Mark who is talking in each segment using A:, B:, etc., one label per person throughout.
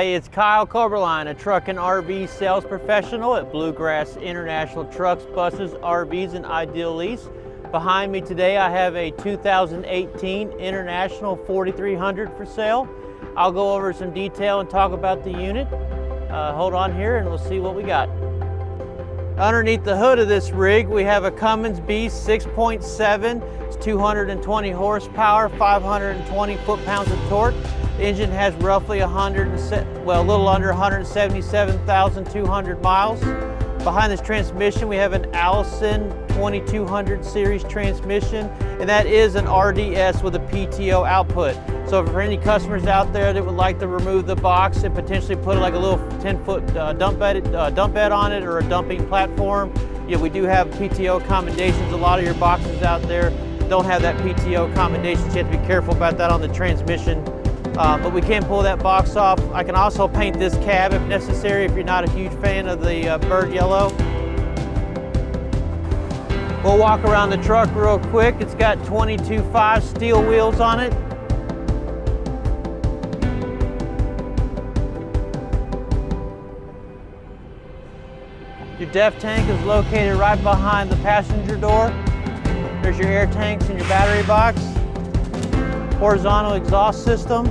A: Hi, it's Kyle Coberline, a truck and RV sales professional at Bluegrass International Trucks, Buses, RVs, and Idealease. Behind me today, I have a 2018 International 4300 for sale. I'll go over some detail and talk about the unit. Hold on here and we'll see what we got. Underneath the hood of this rig, we have a Cummins Beast 6.7. It's 220 horsepower, 520 foot-pounds of torque. The engine has roughly a little under 177,200 miles. Behind this transmission, we have an Allison 2200 series transmission, and that is an RDS with a PTO output. So for any customers out there that would like to remove the box and potentially put like a little 10-foot dump bed on it or a dumping platform, yeah, we do have PTO accommodations. A lot of your boxes out there don't have that PTO accommodations. You have to be careful about that on the transmission. But we can pull that box off. I can also paint this cab if necessary, if you're not a huge fan of the bird yellow. We'll walk around the truck real quick. It's got 22.5 steel wheels on it. Your DEF tank is located right behind the passenger door. There's your air tanks and your battery box. Horizontal exhaust system.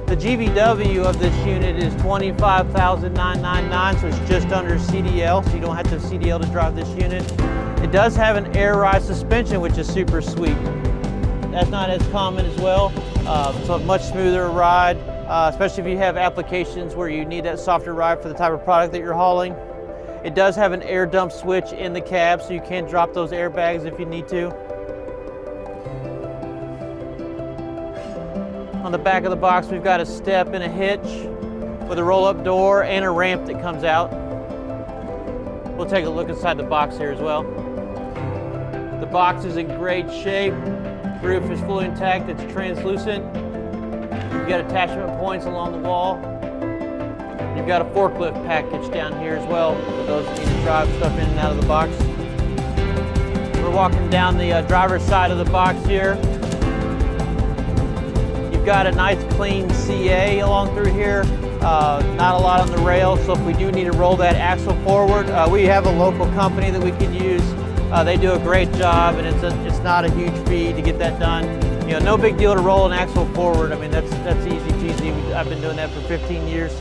A: The GVW of this unit is $25,999, so it's just under CDL, so you don't have to have CDL to drive this unit. It does have an air ride suspension, which is super sweet. That's not as common as well, so a much smoother ride, especially if you have applications where you need that softer ride for the type of product that you're hauling. It does have an air dump switch in the cab, so you can drop those airbags if you need to. On the back of the box, we've got a step and a hitch with a roll-up door and a ramp that comes out. We'll take a look inside the box here as well. The box is in great shape. The roof is fully intact. It's translucent. You've got attachment points along the wall. You've got a forklift package down here as well for those that need to drive stuff in and out of the box. We're walking down the driver's side of the box here. Got a nice clean CA along through here, not a lot on the rail, so if we do need to roll that axle forward, we have a local company that we can use. They do a great job, and it's not a huge fee to get that done. You know, no big deal to roll an axle forward. I mean, that's easy peasy. I've been doing that for 15 years.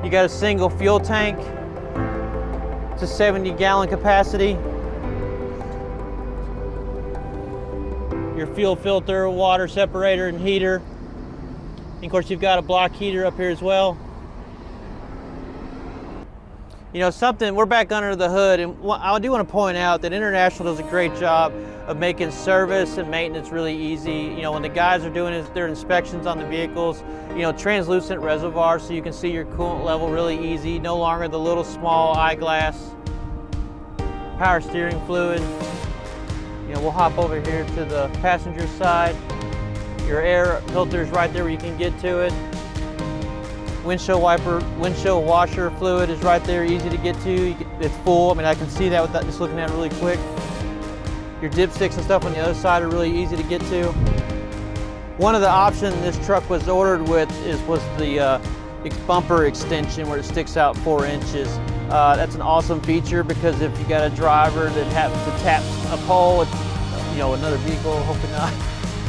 A: You got a single fuel tank. It's a 70-gallon capacity. Your fuel filter, water separator, and heater. And of course, you've got a block heater up here as well. You know, we're back under the hood, and I do want to point out that International does a great job of making service and maintenance really easy. You know, when the guys are doing their inspections on the vehicles, you know, translucent reservoirs so you can see your coolant level really easy, no longer the little small eyeglass. Power steering fluid. You know, we'll hop over here to the passenger side. Your air filter is right there where you can get to it. Windshield washer fluid is right there, easy to get to. It's full. I mean, I can see that without just looking at it really quick. Your dipsticks and stuff on the other side are really easy to get to. One of the options this truck was ordered with was the bumper extension where it sticks out 4 inches. That's an awesome feature because if you got a driver that happens to tap a pole, it's, you know, another vehicle, hopefully not.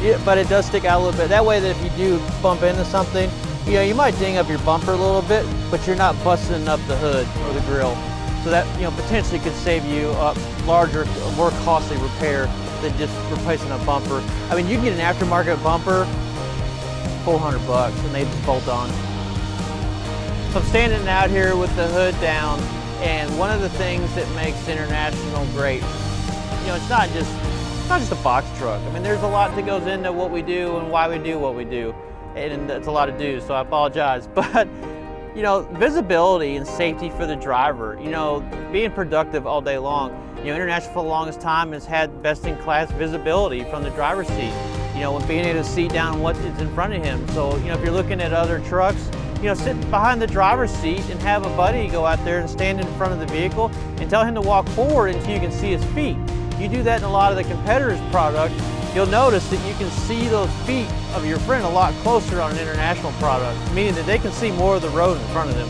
A: Yeah, but it does stick out a little bit. That way that if you do bump into something, you know, you might ding up your bumper a little bit, but you're not busting up the hood or the grill. So that, you know, potentially could save you a larger, more costly repair than just replacing a bumper. I mean, you can get an aftermarket bumper, $400, and they just bolt on. So I'm standing out here with the hood down, and one of the things that makes International great, you know, it's not just a box truck. I mean, there's a lot that goes into what we do and why we do what we do, and it's a lot to do, so I apologize. But, you know, visibility and safety for the driver, you know, being productive all day long. You know, International for the longest time has had best-in-class visibility from the driver's seat, you know, when being able to see down what is in front of him. So, you know, if you're looking at other trucks, you know, sit behind the driver's seat and have a buddy go out there and stand in front of the vehicle and tell him to walk forward until you can see his feet. You do that in a lot of the competitors' product, you'll notice that you can see those feet of your friend a lot closer on an International product, meaning that they can see more of the road in front of them.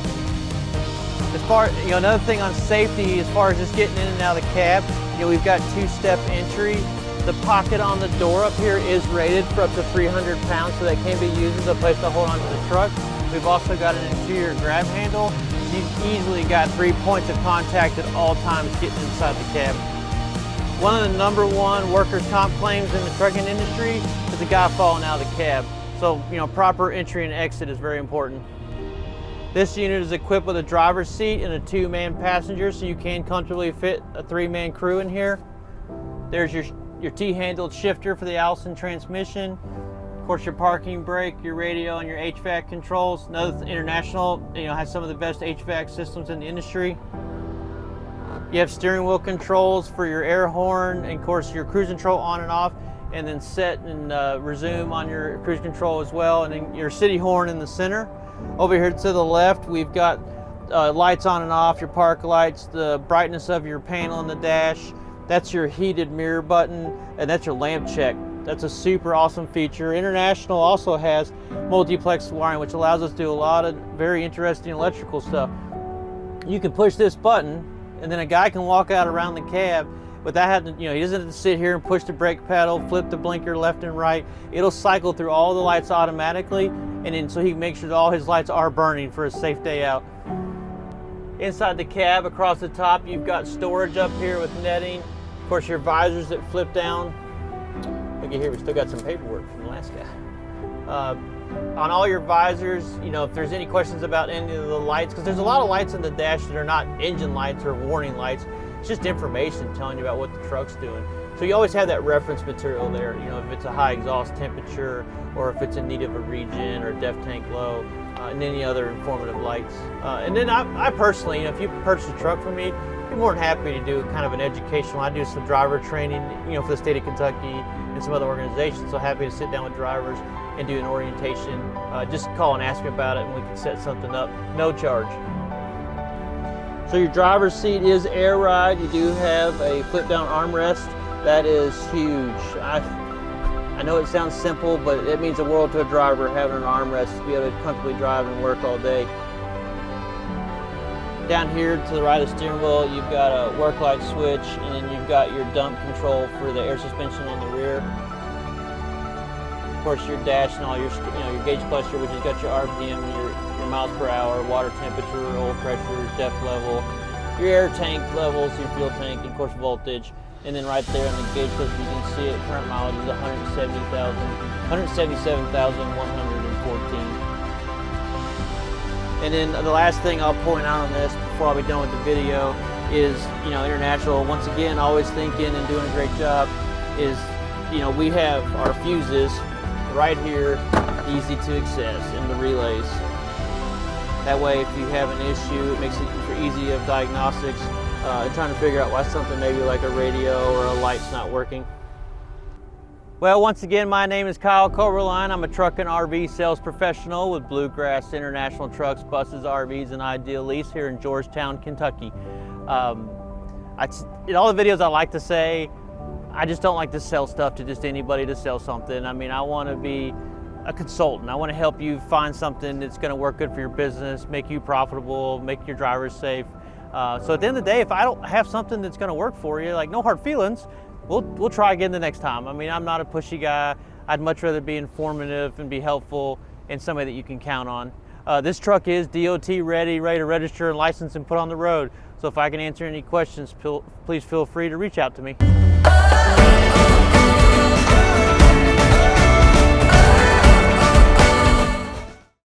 A: As far, another thing on safety, as far as just getting in and out of the cab, we've got two-step entry. The pocket on the door up here is rated for up to 300 pounds, so that can be used as a place to hold onto the truck. We've also got an interior grab handle. You've easily got 3 points of contact at all times getting inside the cab. One of the #1 workers' comp claims in the trucking industry is a guy falling out of the cab. So, proper entry and exit is very important. This unit is equipped with a driver's seat and a 2-man passenger, so you can comfortably fit a 3-man crew in here. There's your T-handled shifter for the Allison Transmission. Of course, your parking brake, your radio, and your HVAC controls. Another International, has some of the best HVAC systems in the industry. You have steering wheel controls for your air horn, and of course your cruise control on and off, and then set and resume on your cruise control as well, and then your city horn in the center. Over here to the left, we've got lights on and off, your park lights, the brightness of your panel in the dash. That's your heated mirror button, and that's your lamp check. That's a super awesome feature. International also has multiplex wiring, which allows us to do a lot of very interesting electrical stuff. You can push this button, and then a guy can walk out around the cab without having to, he doesn't have to sit here and push the brake pedal, flip the blinker left and right. It'll cycle through all the lights automatically, and then so he can make sure that all his lights are burning for a safe day out. Inside the cab, across the top, you've got storage up here with netting. Of course, your visors that flip down. Look at here, we still got some paperwork from the last guy. On all your visors, if there's any questions about any of the lights, because there's a lot of lights in the dash that are not engine lights or warning lights. It's just information telling you about what the truck's doing. So you always have that reference material there, if it's a high exhaust temperature, or if it's in need of a regen or def tank low, and any other informative lights. And then I personally, if you purchase a truck from me, I'm more than happy to do kind of an educational. I do some driver training, for the state of Kentucky and some other organizations. So happy to sit down with drivers and do an orientation. Just call and ask me about it, and we can set something up, no charge. So your driver's seat is air ride. You do have a flip down armrest. That is huge. I know it sounds simple, but it means the world to a driver having an armrest to be able to comfortably drive and work all day. Down here to the right of the steering wheel, you've got a work light switch, and then you've got your dump control for the air suspension on the rear. Of course, your dash and all your gauge cluster, which has got your RPM, your miles per hour, water temperature, oil pressure, depth level, your air tank levels, your fuel tank, and of course voltage. And then right there on the gauge cluster, you can see it. Current mileage is 177,114. And then the last thing I'll point out on this before I'll be done with the video is, International, once again, always thinking and doing a great job, is, we have our fuses right here, easy to access in the relays. That way, if you have an issue, it makes it for easy of diagnostics and trying to figure out why something maybe like a radio or a light's not working. Well, once again, my name is Kyle Coberline. I'm a truck and RV sales professional with Bluegrass International Trucks, buses, RVs, and Idealease here in Georgetown, Kentucky. In all the videos I like to say, I just don't like to sell stuff to just anybody to sell something. I mean, I want to be a consultant. I want to help you find something that's going to work good for your business, make you profitable, make your drivers safe. So at the end of the day, if I don't have something that's going to work for you, like no hard feelings, we'll try again the next time. I mean, I'm not a pushy guy. I'd much rather be informative and be helpful and somebody that you can count on. This truck is DOT ready to register and license and put on the road. So if I can answer any questions, please feel free to reach out to me.